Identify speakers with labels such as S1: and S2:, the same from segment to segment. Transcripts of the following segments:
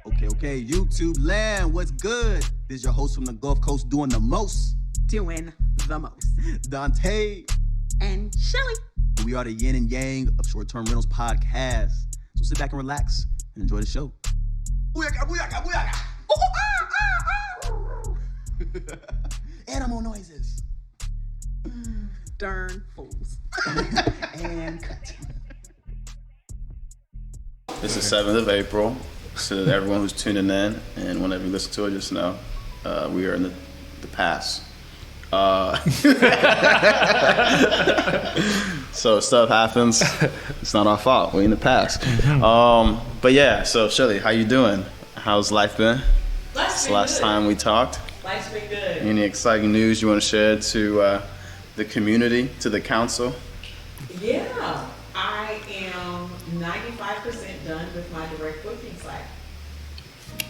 S1: Okay, YouTube land, what's good? This is your host from the Gulf Coast doing the most.
S2: Doing the most.
S1: Donte.
S2: And Shellie.
S1: We are the yin and yang of Short-Term Rentals podcast. So sit back and relax and enjoy the show. Booyaka, booyaka, booyaka. Animal noises.
S2: Darn fools.
S1: And cut.
S3: It's the 7th of April. So everyone who's tuning in and whenever you listen to it, just know we are in the past. So stuff happens. It's not our fault. We're in the past. But yeah, so Shellie, how you doing? How's life been?
S4: Life's
S3: Since last time we talked.
S4: Life's been good.
S3: Any exciting news you want to share to the community, to the council?
S4: Yeah, I am 95% done with my direct booking site.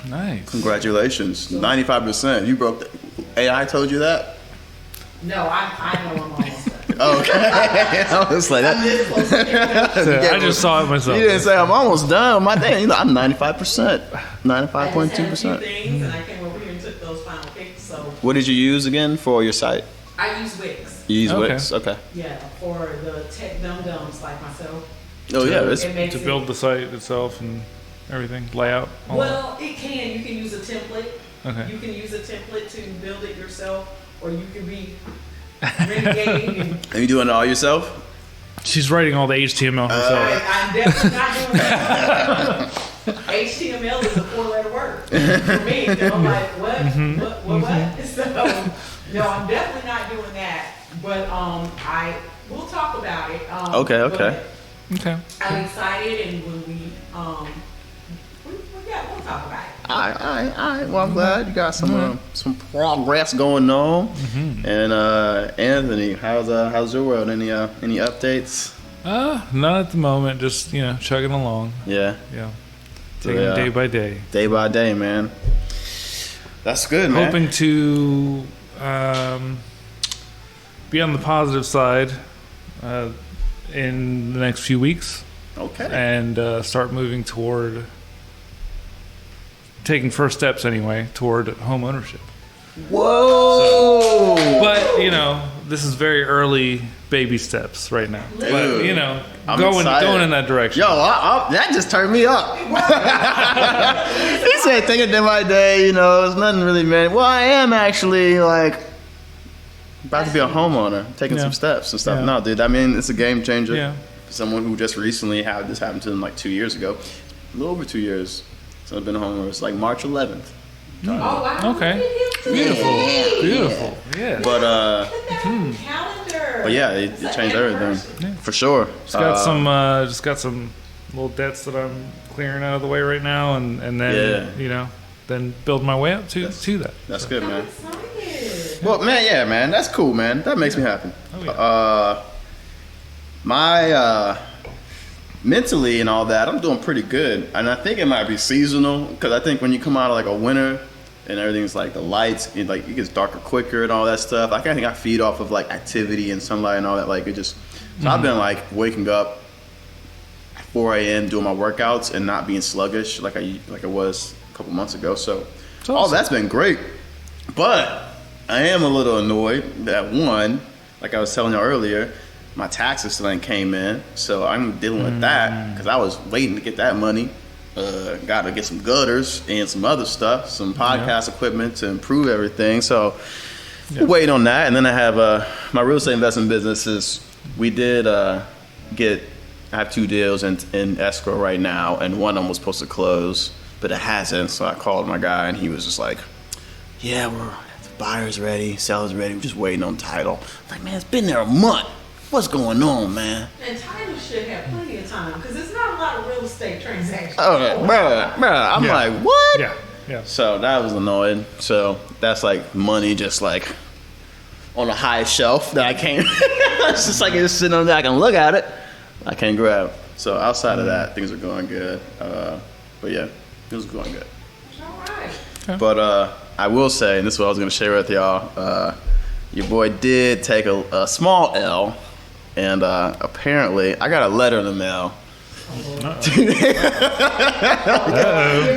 S5: Nice.
S3: Congratulations, 95%. You broke the AI told you that?
S4: No, I know I'm almost done.
S3: Okay. I was like that.
S5: I just saw it myself.
S3: You didn't say I'm almost done. My day, I'm 95%,
S4: I just had a few
S3: 95.2%.
S4: things, and I came over here and took those final picks. So
S3: What did you use again for your site?
S4: I use Wix.
S3: You use
S5: Okay.
S3: Wix, okay.
S4: Yeah, for the tech dum-dums like myself.
S3: Oh yeah,
S4: It makes
S5: To
S4: it-
S5: build the site itself and everything, layout. All
S4: Well, it can. You can use a template.
S5: Okay.
S4: You can use a template to build it yourself, or you can be renegading and
S3: Are you doing it all yourself?
S5: that. She's writing all the HTML herself.
S4: I'm definitely not doing that. HTML is a four-letter word for me. So I'm like, what? What? So, no, I'm definitely not doing that. But we'll talk about it.
S3: Okay.
S4: but
S5: Okay.
S4: I'm excited, and when we'll talk about it.
S3: All right. Well, I'm glad you got some progress going on. And Anthony, how's your world? Any updates?
S5: Not at the moment. Just chugging along.
S3: Yeah,
S5: Yeah. Taking
S3: Yeah.
S5: it day by day.
S3: day by day, man. That's good, man.
S5: Hoping to be on the positive side in the next few weeks
S3: Okay.
S5: and start moving toward taking first steps anyway toward home ownership.
S3: Whoa!
S5: But this is very early baby steps right now. But
S3: Dude, I'm
S5: going
S3: excited.
S5: in that direction.
S3: Yo, that just turned me up. He said, "Take it day by day." It's nothing really, man. Well, I am actually like about to be a homeowner, taking some steps and stuff.
S5: Yeah.
S3: No, dude, I mean, it's a game changer.
S5: Yeah.
S3: For someone who just recently had this happen to them like 2 years ago, a little over 2 years. So I've been a homeowner. It's like March 11th.
S4: Oh wow!
S5: Okay.
S4: Look at him today.
S5: Beautiful. Yeah.
S3: But
S4: Look at that calendar.
S3: but yeah, it
S4: That's
S3: changed
S4: an
S3: everything
S4: anniversary.
S3: for sure.
S5: Just got some little debts that I'm clearing out of the way right now, and then then build my way up to that.
S3: That's good,
S4: I'm
S3: man.
S4: excited.
S3: Well, man, yeah, man, that's cool, man. That makes me happy.
S5: Oh,
S3: My mentally and all that, I'm doing pretty good, and I think it might be seasonal because I think when you come out of like a winter and everything's like the lights, it gets darker quicker and all that stuff. I think I feed off of like activity and sunlight and all that. Like it just, so I've been like waking up at 4 a.m. doing my workouts and not being sluggish like I was a couple months ago. So all that's been great, but I am a little annoyed that one, like I was telling you earlier, my taxes still ain't came in, so I'm dealing with that because I was waiting to get that money. Got to get some gutters and some other stuff, some podcast equipment to improve everything. So we're waiting on that, and then I have my real estate investment businesses. We did I have 2 deals in escrow right now, and one of them was supposed to close, but it hasn't. So I called my guy, and he was just like, "Yeah, the buyer's ready, seller's ready. We're just waiting on title." I'm like, man, it's been there a month. What's going on, man?
S4: And title should have plenty of time because there's not a lot of real estate transactions.
S3: Oh, bro. I'm
S5: Yeah.
S3: like, what?
S5: Yeah.
S3: So that was annoying. So that's like money just like on a high shelf that I can't. It's just like it's sitting on there. I can look at it. I can't grab. So outside of that, things are going good. But yeah, things are going good.
S4: All right.
S3: But I will say, and this is what I was going to share with y'all. Your boy did take a small L, and apparently I got a letter in the mail
S4: Here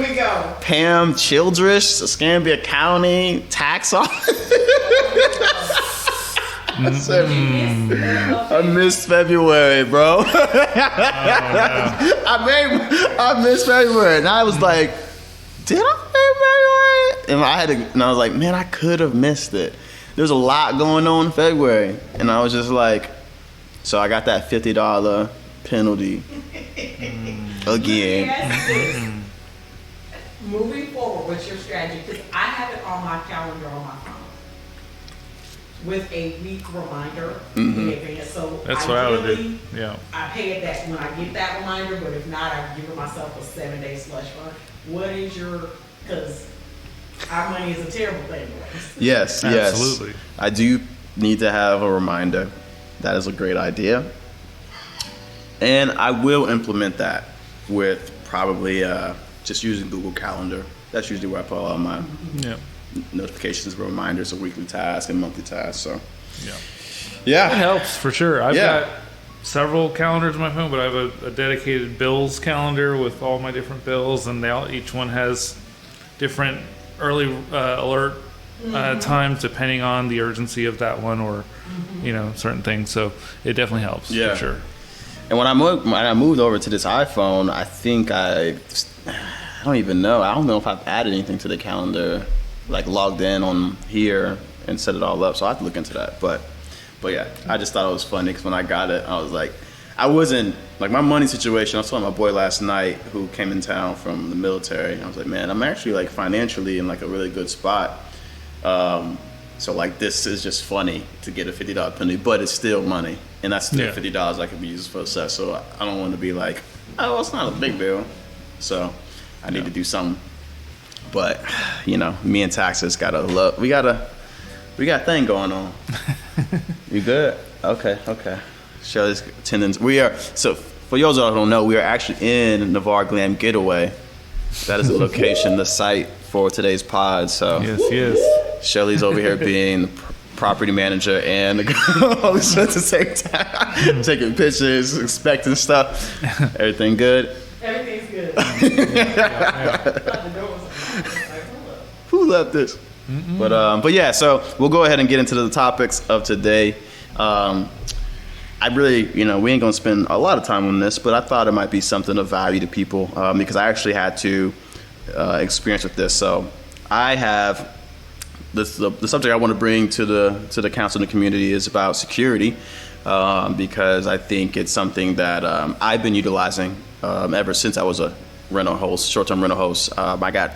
S4: we go.
S3: Pam Childress, Escambia County, tax office. I missed February, bro. I missed February, and I was like, did I pay February? And I was like, man, I could have missed it. There's a lot going on in February, and I was just like, so I got that $50 penalty again.
S4: Moving forward, what's your strategy? Because I have it on my calendar on my phone with a week reminder in advance. So
S5: That's what I would do.
S4: ideally,
S5: Yeah.
S4: I pay it that when I get that reminder, but if not, I give myself a 7-day slush fund. What is your, because our money is a terrible thing.
S3: Yes,
S5: Absolutely.
S3: I do need to have a reminder. That is a great idea. And I will implement that with probably just using Google Calendar. That's usually where I put all my
S5: Yeah.
S3: notifications, reminders of weekly tasks and monthly tasks. So,
S5: Yeah.
S3: yeah.
S5: It helps for sure. I've
S3: Yeah.
S5: got several calendars on my phone, but I have a dedicated bills calendar with all my different bills, and each one has different early alert times depending on the urgency of that one or certain things. So it definitely helps.
S3: Yeah.
S5: For sure.
S3: And when I moved over to this iPhone, I think I don't even know. I don't know if I've added anything to the calendar, like logged in on here and set it all up. So I have to look into that. But yeah, I just thought it was funny because when I got it, I was like, I wasn't like my money situation. I was telling my boy last night who came in town from the military. I was like, man, I'm actually like financially in like a really good spot. So like this is just funny to get a $50 penalty, but it's still money, and that's still $50 I could be used for assess. So I don't want to be like, oh, it's not a big deal. So I need to do something. But me and taxes we got a thing going on. You good? Okay. Shellie's attendance. So for those who don't know, we are actually in Navarre Glam Getaway. That is the location, the site for today's pod. So
S5: Yes.
S3: Shellie's over here being the property manager and the host at the same time, taking pictures, inspecting stuff. Everything good?
S4: Everything's good.
S3: Who left this? But yeah, so we'll go ahead and get into the topics of today. I really, we ain't gonna spend a lot of time on this, but I thought it might be something of value to people because I actually had to experience with this. So I have the subject I want to bring to the council and the community is about security because I think it's something that I've been utilizing ever since I was a rental host, short-term rental host. I got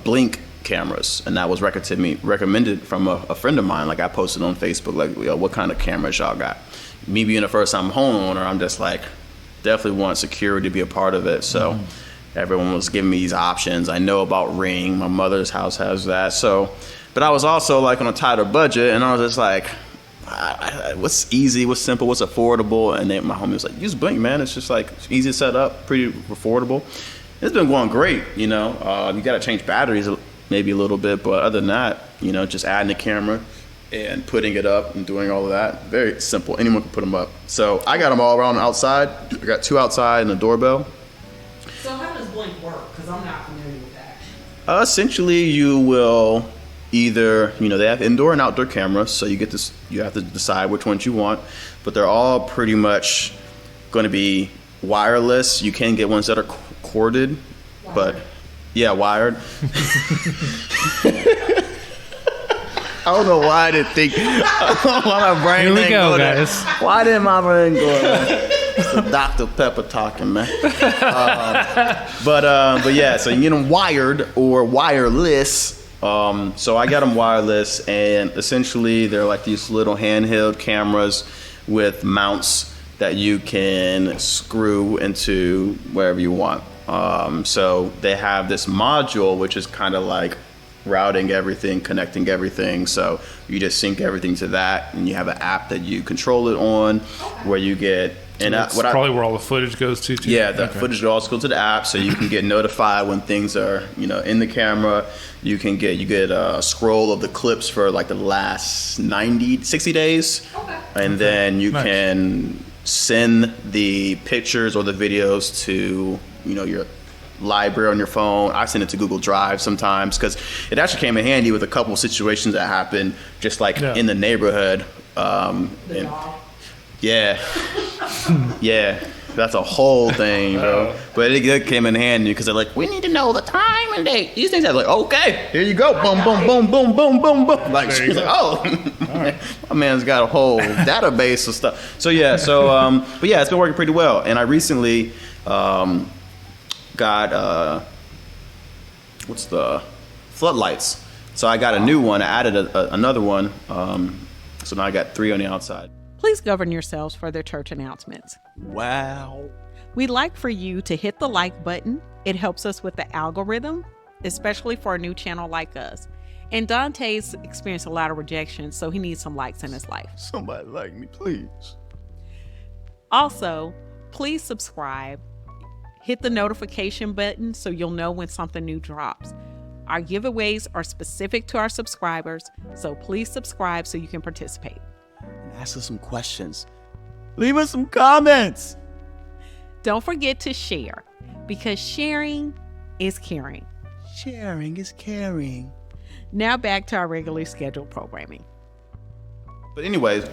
S3: Blink cameras, and that was recommended from a friend of mine. Like I posted on Facebook, like, what kind of cameras y'all got? Me being a first-time homeowner, I'm just like, definitely want security to be a part of it. So everyone was giving me these options. I know about Ring. My mother's house has that. So, but I was also like on a tighter budget, and I was just like, what's easy, what's simple, what's affordable? And then my homie was like, use Blink, man. It's just like easy to set up, pretty affordable. It's been going great, you got to change batteries maybe a little bit, but other than that, just adding the camera and putting it up and doing all of that. Very simple. Anyone can put them up. So I got them all around outside. I got 2 outside and a doorbell.
S4: So how does Blink work? Because I'm not familiar with that.
S3: Essentially, you will either, they have indoor and outdoor cameras, so you have to decide which ones you want, but they're all pretty much going to be wireless. You can get ones that are corded, but yeah, wired. I don't know why I didn't think. Why my brain
S5: Here we
S3: didn't
S5: go,
S3: there.
S5: guys.
S3: Why didn't my brain go there? It's the Dr. Pepper talking, man. But yeah, so you can get them wired or wireless. So I got them wireless, and essentially they're like these little handheld cameras with mounts that you can screw into wherever you want. So they have this module, which is kind of like routing everything, connecting everything. So you just sync everything to that, and you have an app that you control it on, where you get. And
S5: that's probably where all the footage goes to. Too.
S3: Yeah, the footage will also go to the app, so you can get notified when things are, in the camera. You get a scroll of the clips for like the last 60 days, and then you can send the pictures or the videos to, your library on your phone. I send it to Google Drive sometimes because it actually came in handy with a couple of situations that happened just like in the neighborhood. Yeah. Yeah. That's a whole thing, bro. But it came in handy because they're like, we need to know the time and date. These things, I was like, okay, here you go. Boom, boom, boom, boom, boom, boom, boom. Like, she's like, oh, my man's got a whole database of stuff. So, yeah. But yeah, it's been working pretty well. And I recently got, what's the floodlights. So I got a new one. I added another one. So now I got 3 on the outside.
S2: Please govern yourselves for their church announcements.
S1: Wow.
S2: We'd like for you to hit the like button. It helps us with the algorithm, especially for a new channel like us. And Donte's experienced a lot of rejection, so he needs some likes in his life.
S3: Somebody like me, please.
S2: Also, please subscribe. Hit the notification button so you'll know when something new drops. Our giveaways are specific to our subscribers, so please subscribe so you can participate.
S1: And ask us some questions. Leave us some comments.
S2: Don't forget to share, because sharing is caring.
S1: Sharing is caring.
S2: Now back to our regularly scheduled programming.
S3: But anyways, the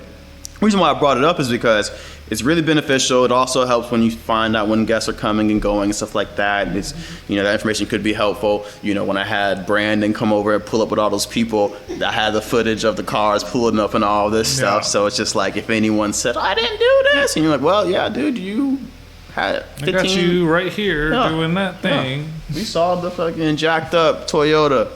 S3: reason why I brought it up is because it's really beneficial. It also helps when you find out when guests are coming and going and stuff like that. And it's, that information could be helpful. When I had Brandon come over and pull up with all those people, I had the footage of the cars pulling up and all this stuff. So it's just like if anyone said, I didn't do this. And you're like, well, yeah, dude, you had 15.
S5: I got you right here doing that thing.
S3: Yeah. We saw the fucking jacked up Toyota,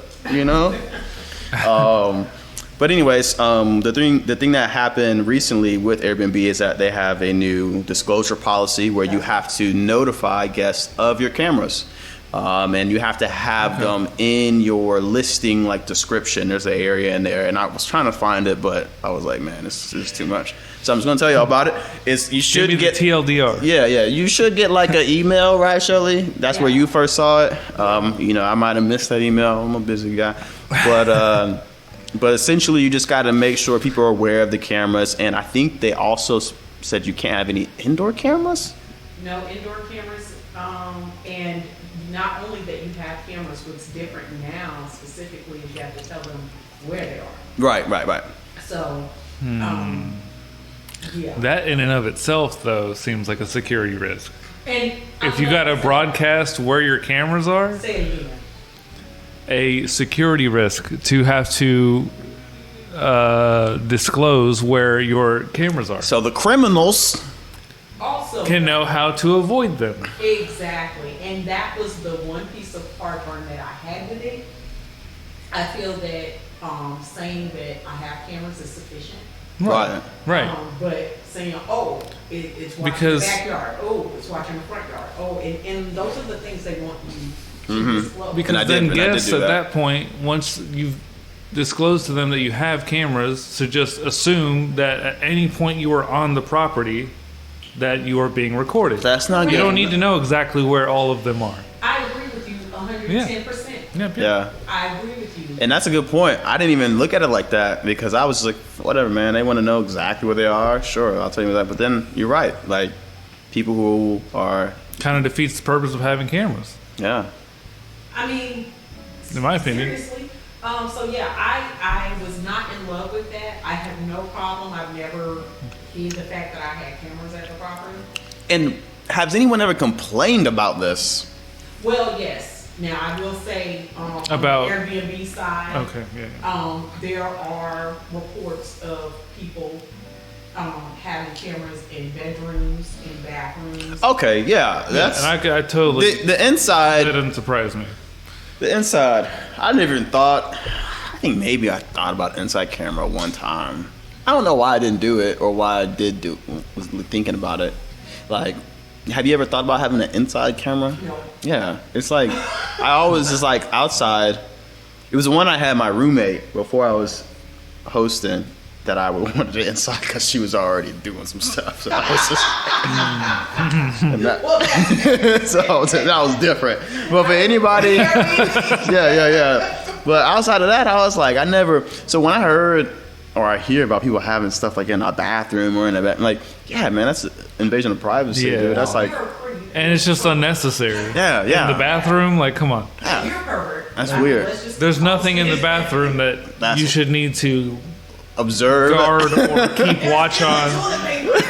S3: But anyways, the thing that happened recently with Airbnb is that they have a new disclosure policy where you have to notify guests of your cameras. And you have to have them in your listing, like description. There's an area in there, and I was trying to find it, but I was like, man, this is too much. So I'm just gonna tell y'all about it. You should get
S5: the TLDR.
S3: Yeah. You should get like an email, right, Shellie? That's where you first saw it. I might have missed that email. I'm a busy guy, but essentially, you just got to make sure people are aware of the cameras. And I think they also said you can't have any indoor cameras.
S4: No indoor cameras, and not only that you have cameras, what's different now specifically is you have to tell them where they are.
S3: Right.
S4: So, yeah.
S5: That in and of itself, though, seems like a security risk.
S4: And
S5: if you got to broadcast where your cameras are,
S4: say it again.
S5: A security risk to have to disclose where your cameras are.
S3: So the criminals
S4: Also
S5: can know how to avoid them.
S4: Exactly. And that was the one piece of heartburn that I had with it. I feel that saying that I have cameras is sufficient.
S3: Right.
S4: But saying, it's watching
S5: Because
S4: the backyard. Oh, it's watching the front yard. Oh, and those are the things they want you to disclose.
S5: Because then guests at that point, once you've disclosed to them that you have cameras, to just assume that at any point you are on the property that you are being recorded.
S3: That's not good.
S5: You don't need to know exactly where all of them are.
S4: I agree with you 110%.
S5: Yeah.
S4: I agree with you.
S3: And that's a good point. I didn't even look at it like that because I was like, whatever, man. They want to know exactly where they are. Sure, I'll tell you that. But then you're right. Like, people who are...
S5: kind of defeats the purpose of having cameras.
S3: Yeah.
S4: I mean...
S5: in my opinion.
S4: Seriously. I was not in love with that. I have no problem. I've never hid the fact that I had cameras at the property.
S3: And has anyone ever complained about this?
S4: Well, yes. Now, I will say,
S5: about
S4: on the Airbnb side,
S5: okay, yeah.
S4: There are reports of people having cameras in bedrooms, in bathrooms.
S3: Okay, yeah. That's,
S5: and I totally...
S3: The inside...
S5: that doesn't surprise me.
S3: The inside, I never even thought... I think maybe I thought about inside camera one time. I don't know why I didn't do it or why I was thinking about it. Like... have you ever thought about having an inside camera?
S4: No.
S3: Yeah. It's like, I always just like outside. It was the one I had my roommate before I was hosting that I wanted it inside because she was already doing some stuff. So I was just, so that was different. But for anybody, yeah. But outside of that, I was like, so when I heard or I hear about people having stuff like in a bathroom or in a bed. Like, yeah, man, that's invasion of privacy, dude. That's like,
S5: And it's just unnecessary.
S3: yeah, yeah.
S5: In the bathroom, like, come on.
S3: Yeah.
S4: You're a pervert.
S3: That's weird.
S5: There's nothing in the bathroom that
S3: That's-
S5: you should need to
S3: Observe.
S5: guard or keep watch on. Like,
S4: Let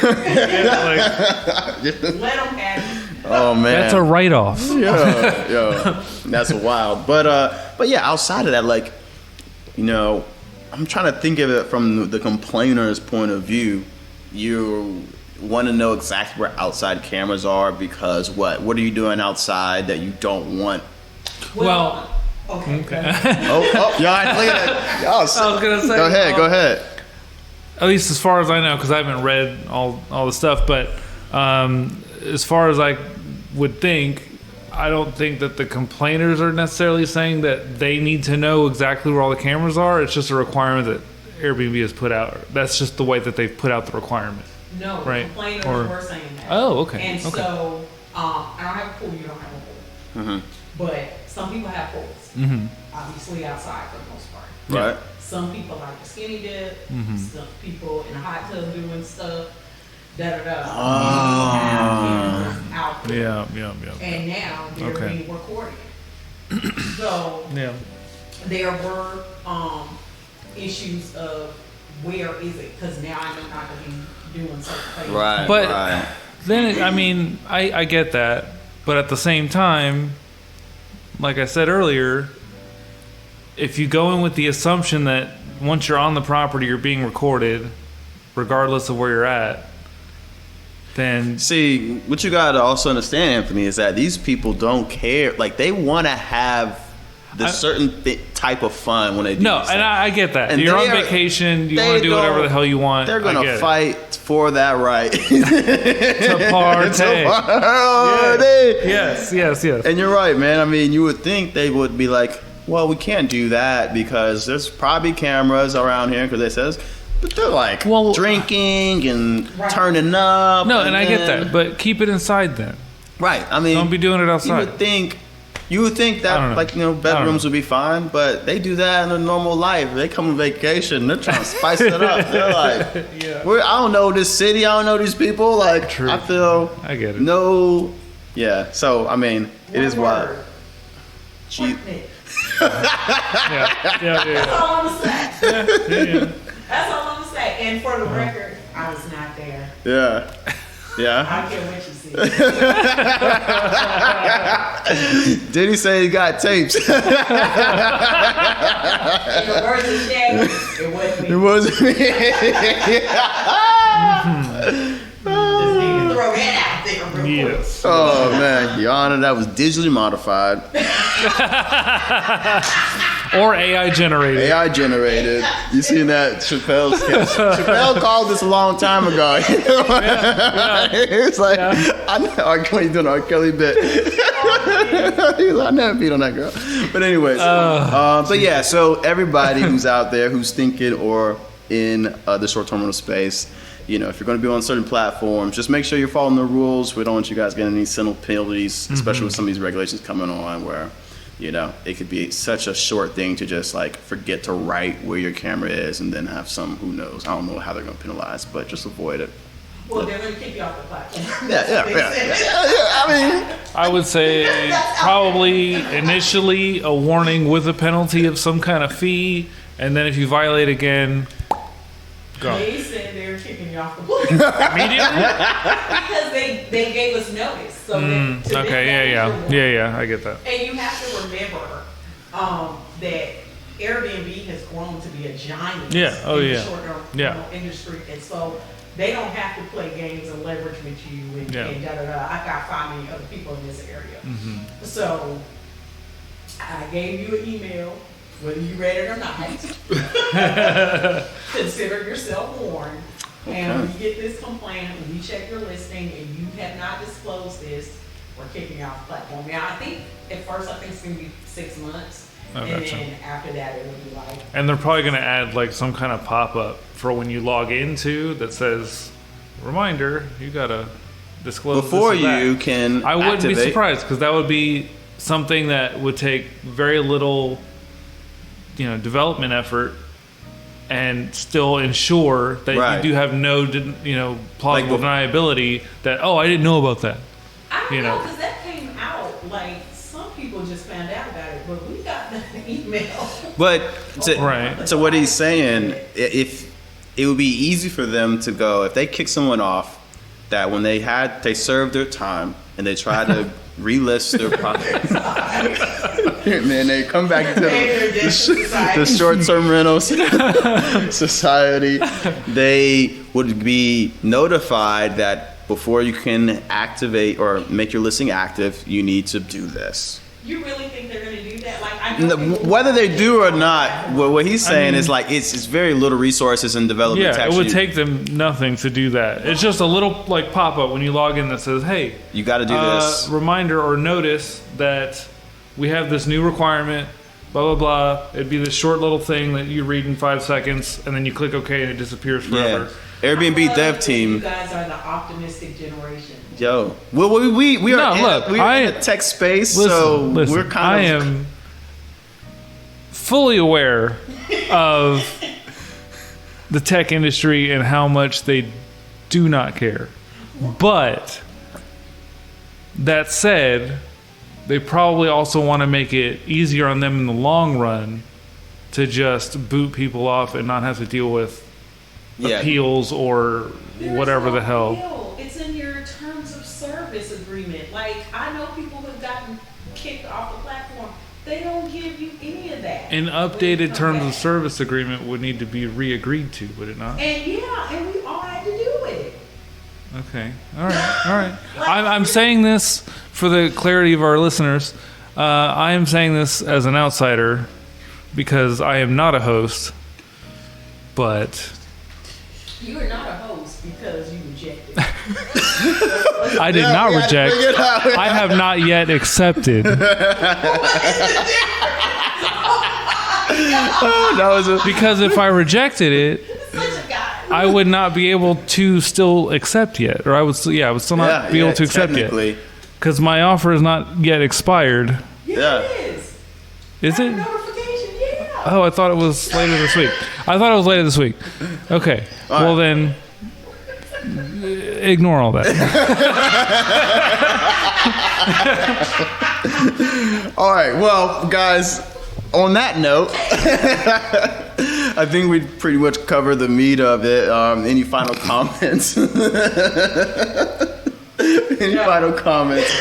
S4: them have it.
S3: Oh man,
S5: that's a write-off.
S3: yeah, that's wild. But yeah, outside of that, like, you know, I'm trying to think of it from the complainer's point of view. You want to know exactly where outside cameras are because what are you doing outside that you don't want?
S5: Well,
S4: okay.
S3: Oh, yeah, look at that.
S5: I was gonna say.
S3: Go ahead.
S5: At least as far as I know, because I haven't read all the stuff, but as far as I would think, I don't think that the complainers are necessarily saying that they need to know exactly where all the cameras are. It's just a requirement that Airbnb has put out. That's just the way that they've put out the requirement.
S4: No,
S5: Right.
S4: complainers
S5: Or-
S4: were saying that.
S5: Oh, okay.
S4: And
S5: Okay.
S4: so, I don't have a pool, you don't have a pool. But some people have pools. Obviously outside for the most part.
S3: Right.
S4: Some people like the skinny dip.
S5: Mm-hmm.
S4: Some people in a hot tub doing stuff. Da-da-da. Out there.
S5: Yeah.
S4: And now they're
S5: Okay.
S4: being recorded. So
S5: Yeah.
S4: there were issues of where is it? Because now I know not to be doing certain things.
S3: Right.
S5: But
S3: right.
S5: then, I mean, I get that. But at the same time, like I said earlier, if you go in with the assumption that once you're on the property, you're being recorded, regardless of where you're at, then
S3: See, what you gotta also understand, Anthony, is that these people don't care. Like, they want to have the certain type of fun when they do
S5: no,
S3: these
S5: and
S3: things.
S5: I get that.
S3: And
S5: You're on
S3: they are-
S5: vacation. You
S3: they
S5: want to do whatever
S3: don't-
S5: the hell you want.
S3: They're
S5: I
S3: gonna
S5: get it.
S3: fight for that right.
S5: to party.
S3: Party.
S5: Yes.
S3: And you're right, man. I mean, you would think they would be like, well, we can't do that because there's probably cameras around here because they says, but they're like
S5: Well,
S3: drinking and turning up.
S5: No, and I get
S3: then-
S5: that, but keep it inside then.
S3: Right. I mean,
S5: Don't be doing it outside.
S3: You would think
S5: I don't
S3: that,
S5: know.
S3: like, you know, bedrooms would be fine, but they do that in their normal life. They come on vacation, they're trying to spice it up. They're like, I don't know this city, I don't know these people. Like,
S5: True.
S3: I feel
S5: I get it.
S3: no, yeah. So I mean, it is wild.
S4: Word.
S3: Gee,
S4: Picnic.
S5: Yeah.
S4: That's all I'm gonna say.
S5: Yeah.
S4: That's all I'm gonna say. And for the record, I was not there.
S3: yeah, yeah.
S4: I don't care what you see.
S3: Did he say he got tapes?
S4: In the words of Shellie, it wasn't me.
S3: It wasn't me.
S4: Just need to throw that out there real quick.
S5: Yes.
S3: Oh man, Your Honor, that was digitally modified,
S5: Or AI generated.
S3: AI generated. You seen that Chappelle sketch? Chappelle called this a long time ago. It's like, I know R. Kelly doing R. Kelly bit. He's like, I never beat on that girl. But anyways, but yeah. So everybody who's out there who's thinking or in the short-term rental space, you know, if you're going to be on certain platforms, just make sure you're following the rules. We don't want you guys getting any civil penalties, especially with some of these regulations coming on where, you know, it could be such a short thing to just like forget to write where your camera is and then have some, who knows, I don't know how they're going to penalize, but just avoid it.
S4: Well, they're going to kick you off the platform.
S3: Yeah. I mean,
S5: I would say probably initially a warning with a penalty of some kind of fee, and then if you violate again, go.
S4: They said they were kicking you off the platform.
S5: Immediately?
S4: Because they gave us notice. So that, to
S5: Okay, yeah, I get that.
S4: And you have to remember that Airbnb has grown to be a giant
S5: Yeah, oh,
S4: in
S5: yeah.
S4: the short-term
S5: Yeah.
S4: industry. And so they don't have to play games and leverage with you and,
S5: Yeah.
S4: and da-da-da. I got 5 million other people in this area.
S5: Mm-hmm.
S4: So I gave you an email, whether you read it or not. Consider yourself warned. And when you get this complaint, when you check your listing and you have not disclosed this, we're kicking you off the platform. Now, I think at first it's going to be 6 months.
S5: Oh,
S4: and
S5: gotcha.
S4: then after that, it would be like,
S5: And they're probably going to add like some kind of pop-up for when you log into that says, reminder, you got to disclose
S3: before
S5: this or that."
S3: you can
S5: I wouldn't be
S3: activate-
S5: surprised because that would be something that would take very little, development effort and still ensure that
S3: Right.
S5: you do have no, plausible deniability that, I didn't know about that.
S4: I don't
S5: You
S4: know,
S5: know.
S4: because that came out, like, some people just found out about it, but we got the email.
S3: But
S5: Right.
S3: so what he's saying, if it would be easy for them to go, if they kick someone off, that when they served their time and they try to relist their product, and then they come back into the short-term rental society, they would be notified that before you can activate or make your listing active, you need to do this.
S4: You really think they're going to do that? Like, I know people-
S3: Whether they do or not, what he's saying is like it's very little resources and development.
S5: Yeah,
S3: to
S5: it
S3: actually,
S5: would take them nothing to do that. It's just a little like pop-up when you log in that says, hey,
S3: you got to do this.
S5: reminder or notice that we have this new requirement, blah, blah, blah. It'd be this short little thing that you read in 5 seconds, and then you click OK and it disappears forever.
S3: Yeah. Airbnb dev
S4: You
S3: team.
S4: guys are the optimistic generation.
S3: Yo, well, we are in a tech space, so we're kind of.
S5: I am fully aware of the tech industry and how much they do not care. But that said, they probably also want to make it easier on them in the long run to just boot people off and not have to deal with appeals or whatever the hell.
S4: Appeal. It's in your terms of service agreement. Like, I know people who've gotten kicked off the platform. They don't give you any of that.
S5: An updated terms of service agreement would need to be re-agreed to, would it not?
S4: And we all had to do with it.
S5: Okay. All right. I'm saying this for the clarity of our listeners. I am saying this as an outsider because I am not a host, but
S4: You are not a host because you rejected.
S5: I did not reject. I have not yet accepted. Because if I rejected it, I would not be able to still accept yet, or I would still not be able to accept yet, because my offer is not yet expired.
S3: Yeah.
S4: It is.
S5: Is it?
S4: Notification, yeah.
S5: Oh, I thought it was later this week. Okay. Well then, ignore all that.
S3: All right. Well, guys, on that note, I think we pretty much covered the meat of it. Any final comments? Final comments?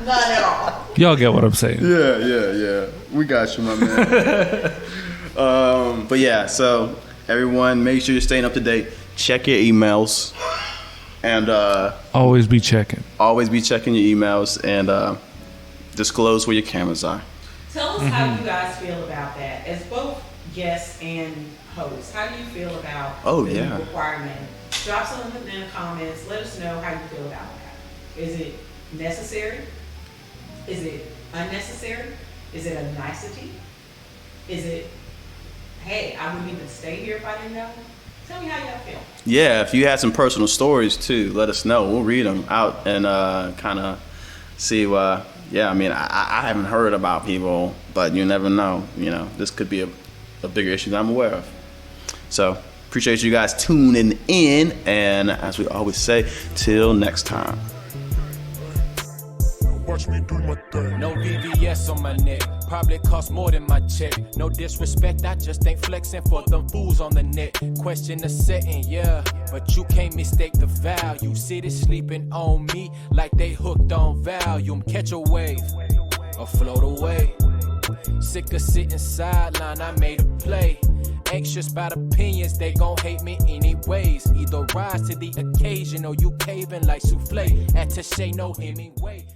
S4: None at all.
S5: Y'all get what I'm saying.
S3: Yeah. We got you, my man. But yeah, so everyone, make sure you're staying up to date. Check your emails, and
S5: Always be checking.
S3: always be checking your emails, and disclose where your cameras are.
S4: Tell us how you guys feel about that, as both guests and hosts. How do you feel about the new requirement? Drop something in the comments. Let us know how you feel about that. Is it necessary? Is it unnecessary? Is it a nicety? Is it, hey, I wouldn't even stay here if I didn't know? Tell me how y'all feel.
S3: Yeah, if you had some personal stories too, let us know. We'll read them out and kind of see. I mean, I haven't heard about people, but you never know. You know, this could be a bigger issue than I'm aware of. So appreciate you guys tuning in, and as we always say, till next time.
S6: Watch me do my thing.
S7: No VVS on my neck, probably cost more than my check. No disrespect, I just ain't flexing for them fools on the net. Question the setting, yeah, but you can't mistake the value. Cities sleeping on me like they hooked on volume. Catch a wave or float away. Sick of sitting sideline, I made a play. Anxious about opinions, they gon' hate me anyways. Either rise to the occasion or you caving like souffle. Attaché, no Hemingway.